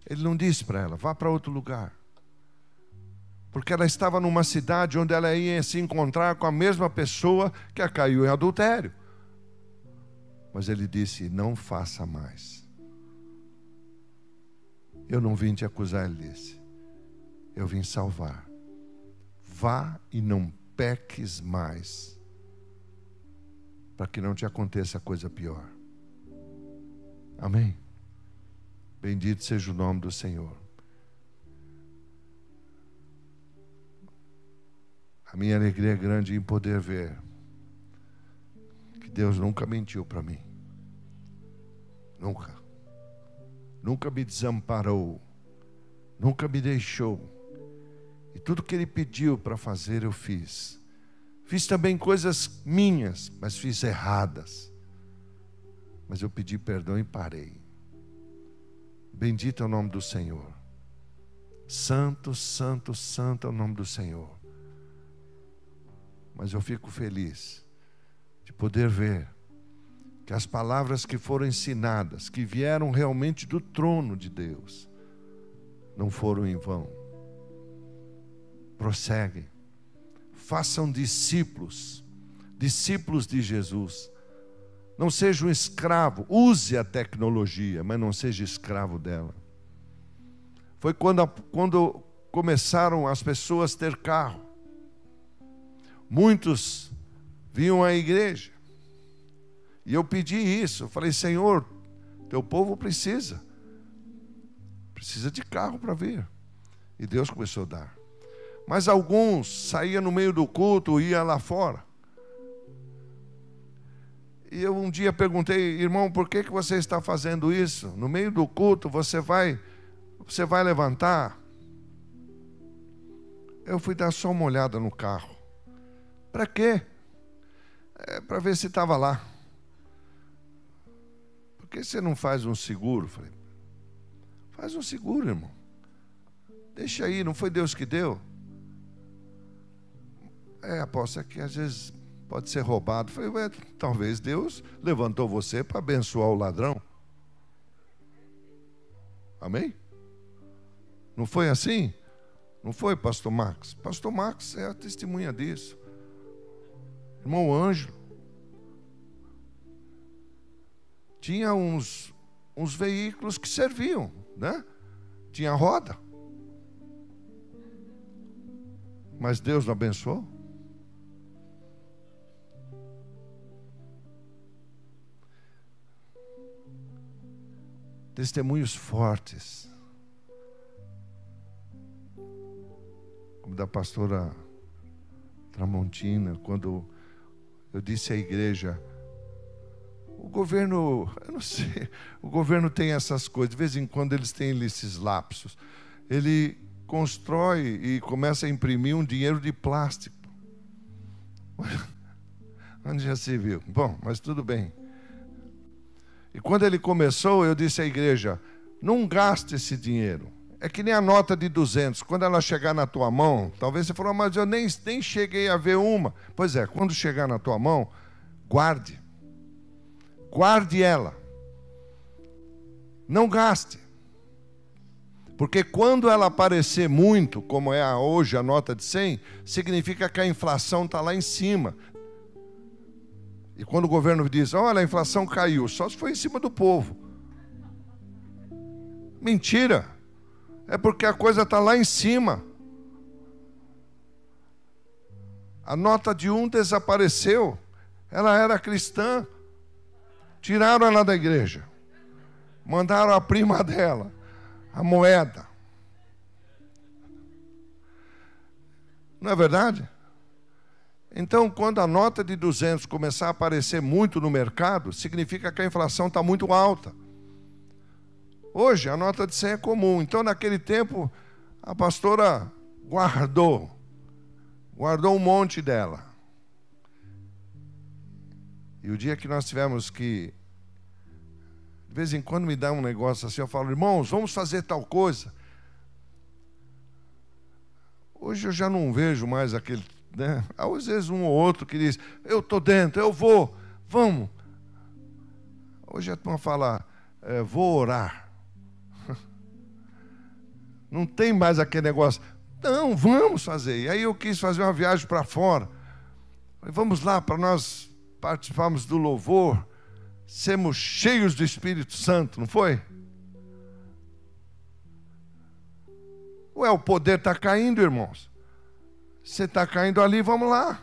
Ele não disse para ela: vá para outro lugar. Porque ela estava numa cidade onde ela ia se encontrar com a mesma pessoa que a caiu em adultério. Mas ele disse: não faça mais. Eu não vim te acusar, ele disse. Eu vim salvar. Vá e não peques mais, para que não te aconteça coisa pior. Amém? Bendito seja o nome do Senhor. A minha alegria é grande em poder ver que Deus nunca mentiu para mim. Nunca. Nunca me desamparou. Nunca me deixou. E tudo que Ele pediu para fazer, eu fiz. Fiz também coisas minhas, mas fiz erradas. Mas eu pedi perdão e parei. Bendito é o nome do Senhor. Santo, santo, santo é o nome do Senhor. Mas eu fico feliz de poder ver que as palavras que foram ensinadas, que vieram realmente do trono de Deus, não foram em vão. Prosseguem. Façam discípulos, discípulos de Jesus. Não seja um escravo, use a tecnologia, mas não seja escravo dela. Foi quando começaram as pessoas a ter carro. Muitos vinham à igreja. E eu pedi isso, eu falei, Senhor, teu povo precisa de carro para vir. E Deus começou a dar. Mas alguns saíam no meio do culto, iam lá fora. E eu um dia perguntei, irmão, por que você está fazendo isso? No meio do culto você vai levantar? Eu fui dar só uma olhada no carro. Para quê? Para ver se estava lá. Por que você não faz um seguro? Falei, faz um seguro, irmão. Deixa aí, não foi Deus que deu? Apóstolo, é que às vezes pode ser roubado. Falei, talvez Deus levantou você para abençoar o ladrão. Amém? Não foi assim? Não foi, pastor Max? Pastor Max é a testemunha disso. Irmão Ângelo. Tinha uns veículos que serviam, né? Tinha roda. Mas Deus não abençoou? Testemunhos fortes, como da pastora Tramontina, quando eu disse à igreja, o governo, eu não sei, o governo tem essas coisas, de vez em quando eles têm esses lapsos, ele constrói e começa a imprimir um dinheiro de plástico. Onde já se viu? Bom, mas tudo bem. E quando ele começou, eu disse à igreja, não gaste esse dinheiro. É que nem a nota de 200. Quando ela chegar na tua mão, talvez você falou, mas eu nem cheguei a ver uma. Pois é, quando chegar na tua mão, guarde. Guarde ela. Não gaste. Porque quando ela aparecer muito, como é hoje a nota de 100, significa que a inflação está lá em cima. E quando o governo diz, olha, a inflação caiu, só se foi em cima do povo. Mentira. É porque a coisa está lá em cima. A nota de 1 desapareceu. Ela era cristã. Tiraram ela da igreja. Mandaram a prima dela, a moeda. Não é verdade? Então, quando a nota de 200 começar a aparecer muito no mercado, significa que a inflação está muito alta. Hoje, a nota de 100 é comum. Então, naquele tempo, a pastora guardou um monte dela. E o dia que nós tivemos que, de vez em quando me dá um negócio assim, eu falo, irmãos, vamos fazer tal coisa. Hoje eu já não vejo mais aquele... né? Às vezes um ou outro que diz, eu estou dentro, eu vou, vamos. Hoje a turma fala, vou orar. Não tem mais aquele negócio, não, vamos fazer. E aí eu quis fazer uma viagem para fora. Falei, vamos lá para nós participarmos do louvor, sermos cheios do Espírito Santo, não foi? Ué, o poder está caindo, irmãos. Você está caindo ali, vamos lá.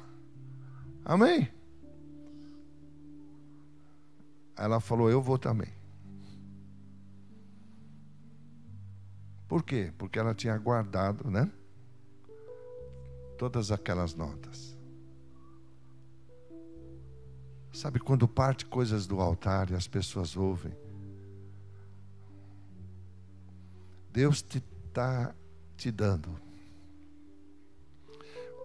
Amém? Ela falou, eu vou também. Por quê? Porque ela tinha guardado, né? Todas aquelas notas. Sabe quando parte coisas do altar e as pessoas ouvem? Deus está te dando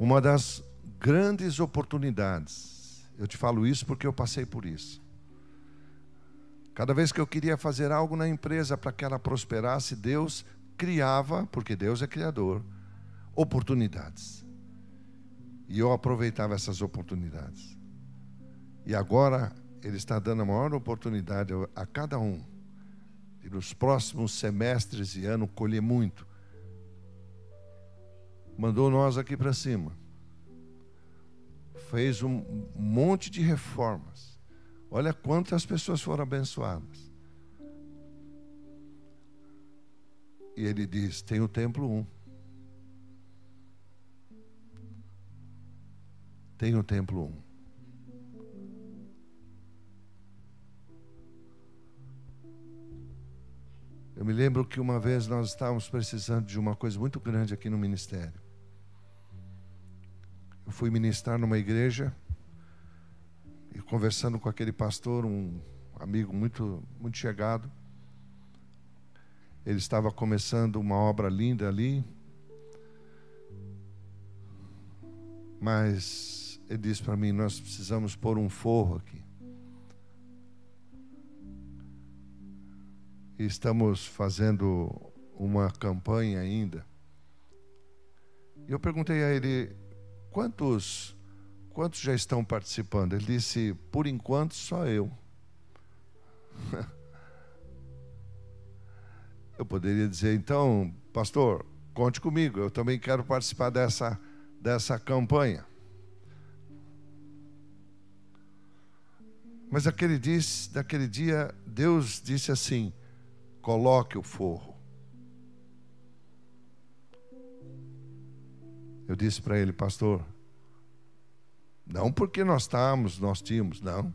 uma das grandes oportunidades. Eu te falo isso porque eu passei por isso. Cada vez que eu queria fazer algo na empresa para que ela prosperasse, Deus criava, porque Deus é criador, oportunidades. E eu aproveitava essas oportunidades. E agora Ele está dando a maior oportunidade a cada um de nos próximos semestres e anos colher muito. Mandou nós aqui para cima. Fez um monte de reformas. Olha quantas pessoas foram abençoadas. E Ele diz, tem o templo 1. Tem o templo 1. Eu me lembro que uma vez nós estávamos precisando de uma coisa muito grande aqui no ministério. Eu fui ministrar numa igreja e conversando com aquele pastor, um amigo muito chegado. Ele estava começando uma obra linda ali, mas ele disse para mim, nós precisamos pôr um forro aqui. E estamos fazendo uma campanha ainda. E eu perguntei a ele, quantos já estão participando? Ele disse, por enquanto só eu. Eu poderia dizer, então, pastor, conte comigo, eu também quero participar dessa campanha. Mas daquele dia, Deus disse assim, coloque o forro. Eu disse para ele, pastor, não porque nós tínhamos, não.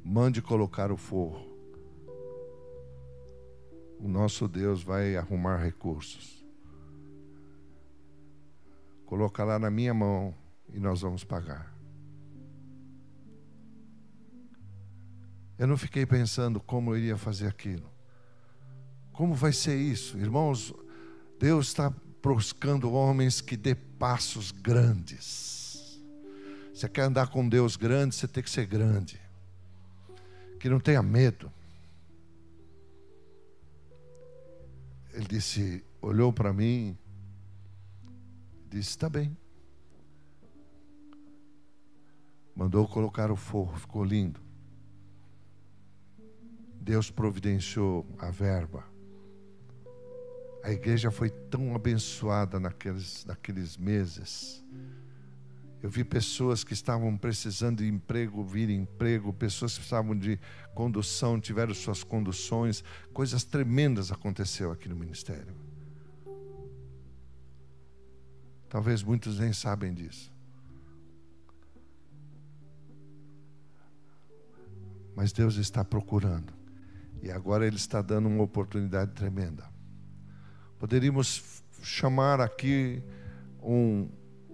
Mande colocar o forro. O nosso Deus vai arrumar recursos. Coloca lá na minha mão e nós vamos pagar. Eu não fiquei pensando como eu iria fazer aquilo. Como vai ser isso? Irmãos, Deus está buscando homens que dê passos grandes. Você quer andar com Deus grande, você tem que ser grande. Que não tenha medo. Ele disse, olhou para mim, disse, está bem. Mandou colocar o forro, ficou lindo. Deus providenciou a verba. A igreja foi tão abençoada naqueles meses. Eu vi pessoas que estavam precisando de emprego, vir emprego, pessoas que precisavam de condução, tiveram suas conduções, coisas tremendas aconteceram aqui no ministério. Talvez muitos nem sabem disso. Mas Deus está procurando. E agora Ele está dando uma oportunidade tremenda. Poderíamos chamar aqui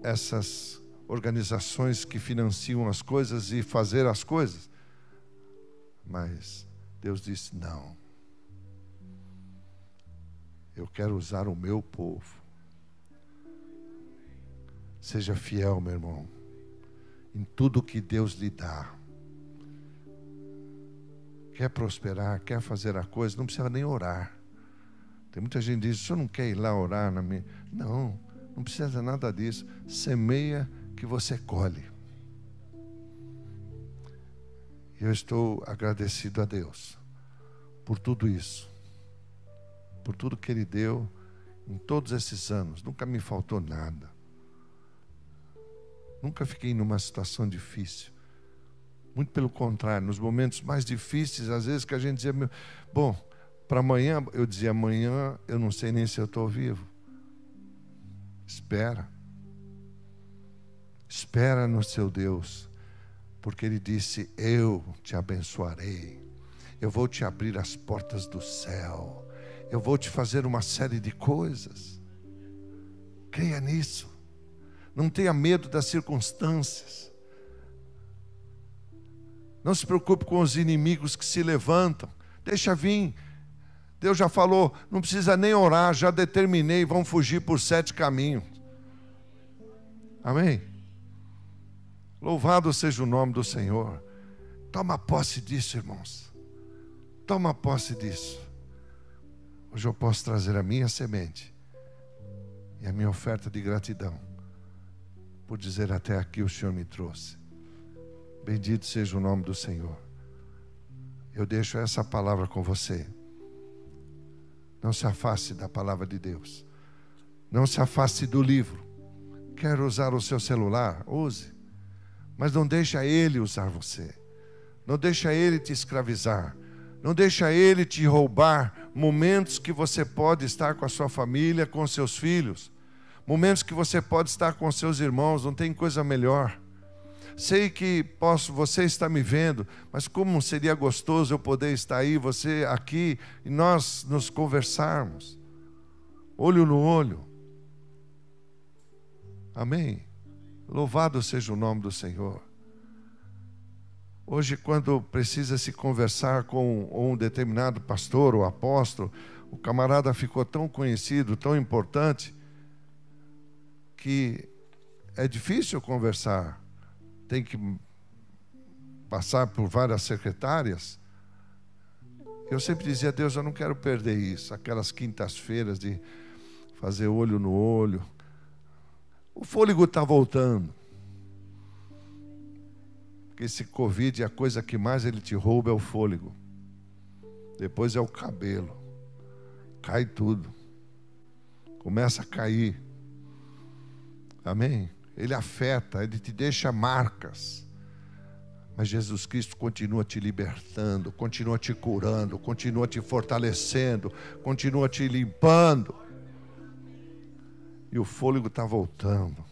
essas organizações que financiam as coisas e fazer as coisas. Mas Deus disse, não. Eu quero usar o meu povo. Seja fiel, meu irmão, em tudo que Deus lhe dá. Quer prosperar, quer fazer a coisa, não precisa nem orar. Tem muita gente que diz, o senhor não quer ir lá orar na minha... Não, não precisa nada disso. Semeia que você colhe. Eu estou agradecido a Deus por tudo isso. Por tudo que Ele deu em todos esses anos. Nunca me faltou nada. Nunca fiquei numa situação difícil. Muito pelo contrário, nos momentos mais difíceis, às vezes que a gente dizia, bom, para amanhã, eu dizia, amanhã eu não sei nem se eu estou vivo. Espera. Espera no seu Deus, porque Ele disse, eu te abençoarei. Eu vou te abrir as portas do céu. Eu vou te fazer uma série de coisas. Creia nisso. Não tenha medo das circunstâncias. Não se preocupe com os inimigos que se levantam. Deixa vir. Deus já falou, não precisa nem orar, já determinei, vão fugir por 7 caminhos. Amém? Louvado seja o nome do Senhor. Toma posse disso, irmãos. Toma posse disso. Hoje eu posso trazer a minha semente e a minha oferta de gratidão por dizer: até aqui o Senhor me trouxe. Bendito seja o nome do Senhor. Eu deixo essa palavra com você. Não se afaste da palavra de Deus. Não se afaste do livro. Quer usar o seu celular? Use. Mas não deixa ele usar você. Não deixa ele te escravizar. Não deixa ele te roubar momentos que você pode estar com a sua família, com seus filhos. Momentos que você pode estar com seus irmãos. Não tem coisa melhor. Sei que você está me vendo, mas como seria gostoso eu poder estar aí, você aqui, e nós nos conversarmos, olho no olho. Amém? Louvado seja o nome do Senhor. Hoje, quando precisa se conversar com um determinado pastor ou apóstolo, o camarada ficou tão conhecido, tão importante, que é difícil conversar. Tem que passar por várias secretárias. Eu sempre dizia: Deus, eu não quero perder isso. Aquelas quintas-feiras de fazer olho no olho. O fôlego está voltando. Porque esse Covid, a coisa que mais ele te rouba é o fôlego. Depois é o cabelo. Cai tudo. Começa a cair. Amém? Ele afeta, ele te deixa marcas. Mas Jesus Cristo continua te libertando, continua te curando, continua te fortalecendo, continua te limpando. E o fôlego está voltando.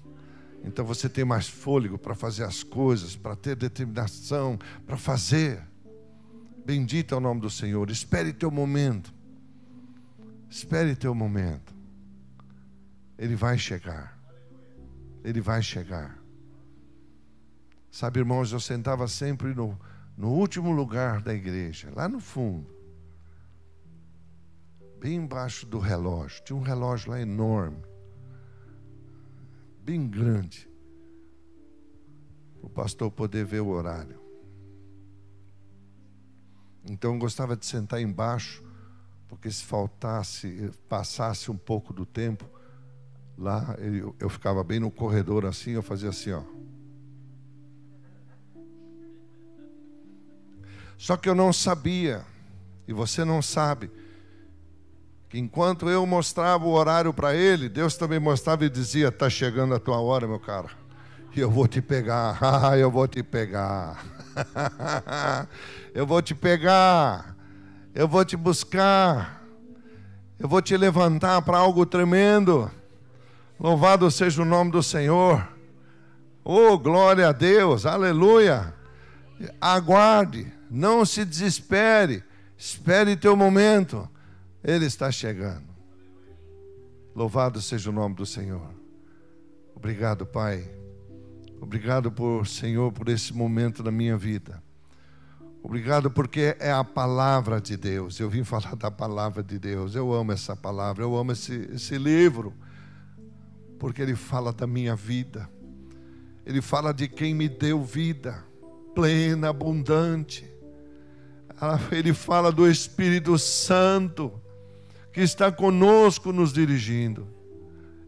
Então você tem mais fôlego para fazer as coisas, para ter determinação, para fazer. Bendito é o nome do Senhor. Espere teu momento. Espere teu momento. Ele vai chegar. Ele vai chegar. Sabe, irmãos, eu sentava sempre no último lugar da igreja, lá no fundo, bem embaixo do relógio. Tinha um relógio lá enorme, bem grande, para o pastor poder ver o horário. Então eu gostava de sentar embaixo, porque se passasse um pouco do tempo, lá eu ficava bem no corredor assim, eu fazia assim, ó. Só que eu não sabia, e você não sabe, que enquanto eu mostrava o horário para ele, Deus também mostrava e dizia: está chegando a tua hora, meu cara, e eu vou te pegar. Eu vou te pegar. Eu vou te pegar. Eu vou te buscar. Eu vou te levantar para algo tremendo. Louvado seja o nome do Senhor. Oh, glória a Deus, aleluia. Aguarde, não se desespere, espere teu momento. Ele está chegando. Louvado seja o nome do Senhor. Obrigado, Pai. Obrigado, Senhor, por esse momento da minha vida. Obrigado porque é a palavra de Deus. Eu vim falar da palavra de Deus. Eu amo essa palavra, eu amo esse livro. Porque ele fala da minha vida. Ele fala de quem me deu vida plena, abundante. Ele fala do Espírito Santo que está conosco nos dirigindo.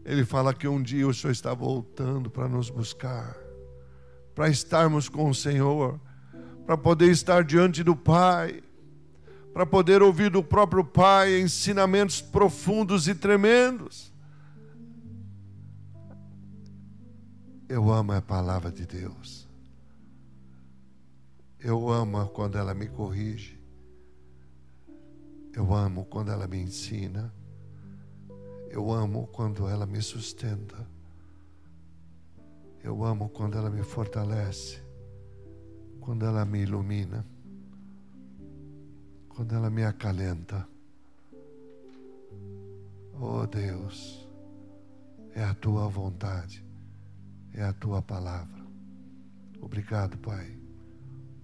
Ele fala que um dia o Senhor está voltando para nos buscar, para estarmos com o Senhor, para poder estar diante do Pai, para poder ouvir do próprio Pai ensinamentos profundos e tremendos. Eu amo a palavra de Deus. Eu amo quando ela me corrige. Eu amo quando ela me ensina. Eu amo quando ela me sustenta. Eu amo quando ela me fortalece. Quando ela me ilumina. Quando ela me acalenta. Oh Deus, é a tua vontade. É a tua palavra. Obrigado, Pai.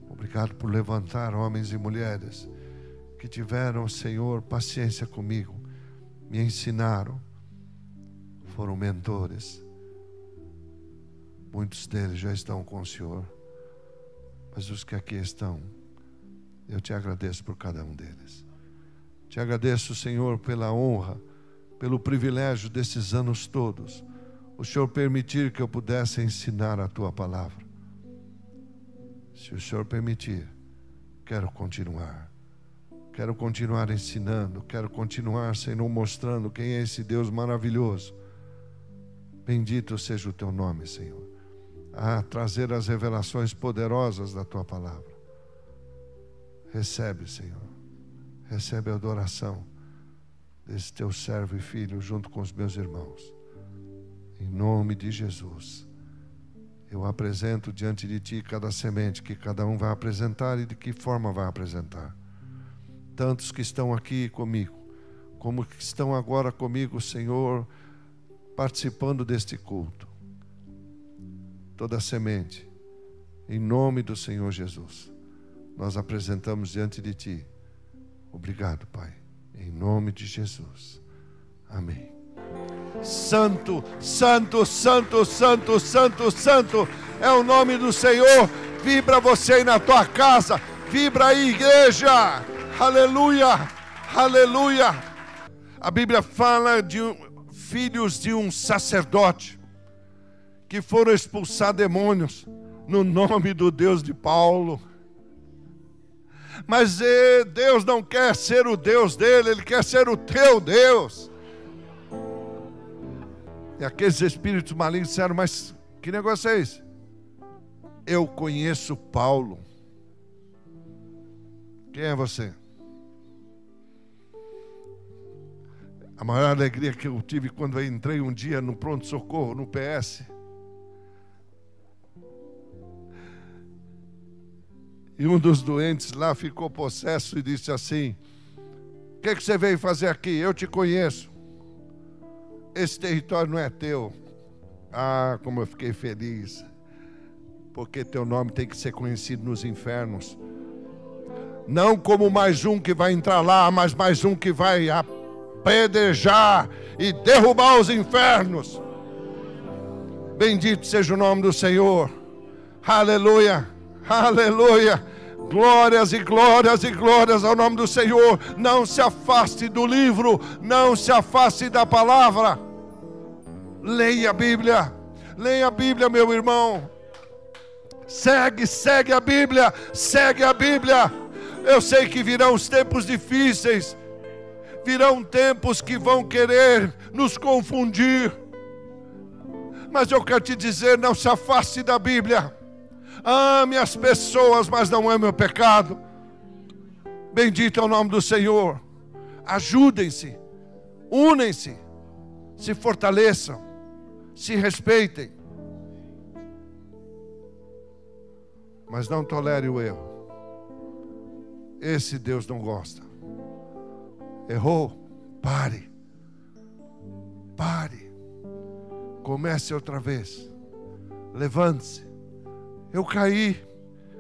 Obrigado por levantar homens e mulheres que tiveram, Senhor, paciência comigo, me ensinaram, foram mentores. Muitos deles já estão com o Senhor, mas os que aqui estão, eu te agradeço por cada um deles. Te agradeço, Senhor, pela honra, pelo privilégio desses anos todos. O Senhor permitir que eu pudesse ensinar a Tua palavra. Se o Senhor permitir, quero continuar. Quero continuar ensinando. Quero continuar, Senhor, mostrando quem é esse Deus maravilhoso. Bendito seja o Teu nome, Senhor. Trazer as revelações poderosas da Tua palavra. Recebe, Senhor. Recebe a adoração desse Teu servo e filho junto com os meus irmãos. Em nome de Jesus. Eu apresento diante de Ti cada semente que cada um vai apresentar e de que forma vai apresentar. Tantos que estão aqui comigo, como que estão agora comigo, Senhor, participando deste culto. Toda semente, em nome do Senhor Jesus, nós apresentamos diante de Ti. Obrigado, Pai, em nome de Jesus. Amém. Santo, santo, santo, santo, santo, santo é o nome do Senhor. Vibra você aí na tua casa, vibra aí, igreja. Aleluia, aleluia. A Bíblia fala de filhos de um sacerdote que foram expulsar demônios no nome do Deus de Paulo. Mas Deus não quer ser o Deus dele, Ele quer ser o teu Deus. E aqueles espíritos malignos disseram, mas que negócio é esse? Eu conheço Paulo. Quem é você? A maior alegria que eu tive quando eu entrei um dia no pronto-socorro, no PS. E um dos doentes lá ficou possesso e disse assim, o que você veio fazer aqui? Eu te conheço. Esse território não é teu. Como eu fiquei feliz. Porque teu nome tem que ser conhecido nos infernos. Não como mais um que vai entrar lá, mas mais um que vai apedrejar e derrubar os infernos. Bendito seja o nome do Senhor. Aleluia, aleluia. Glórias e glórias e glórias ao nome do Senhor. Não se afaste do livro, não se afaste da palavra. Leia a Bíblia, meu irmão. Segue a Bíblia, segue a Bíblia. Eu sei que virão os tempos difíceis, virão tempos que vão querer nos confundir. Mas eu quero te dizer, não se afaste da Bíblia. Ame as pessoas, mas não ame o pecado. Bendito é o nome do Senhor. Ajudem-se, unem-se, se fortaleçam, se respeitem. Mas não tolere o erro. Esse Deus não gosta. Errou? Pare. Comece outra vez. Levante-se. Eu caí,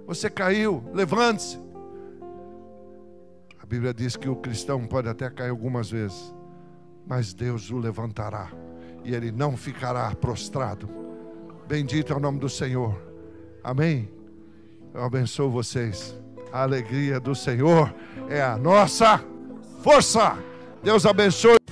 você caiu, levante-se. A Bíblia diz que o cristão pode até cair algumas vezes, mas Deus o levantará e ele não ficará prostrado. Bendito é o nome do Senhor. Amém. Eu abençoo vocês. A alegria do Senhor é a nossa força. Deus abençoe.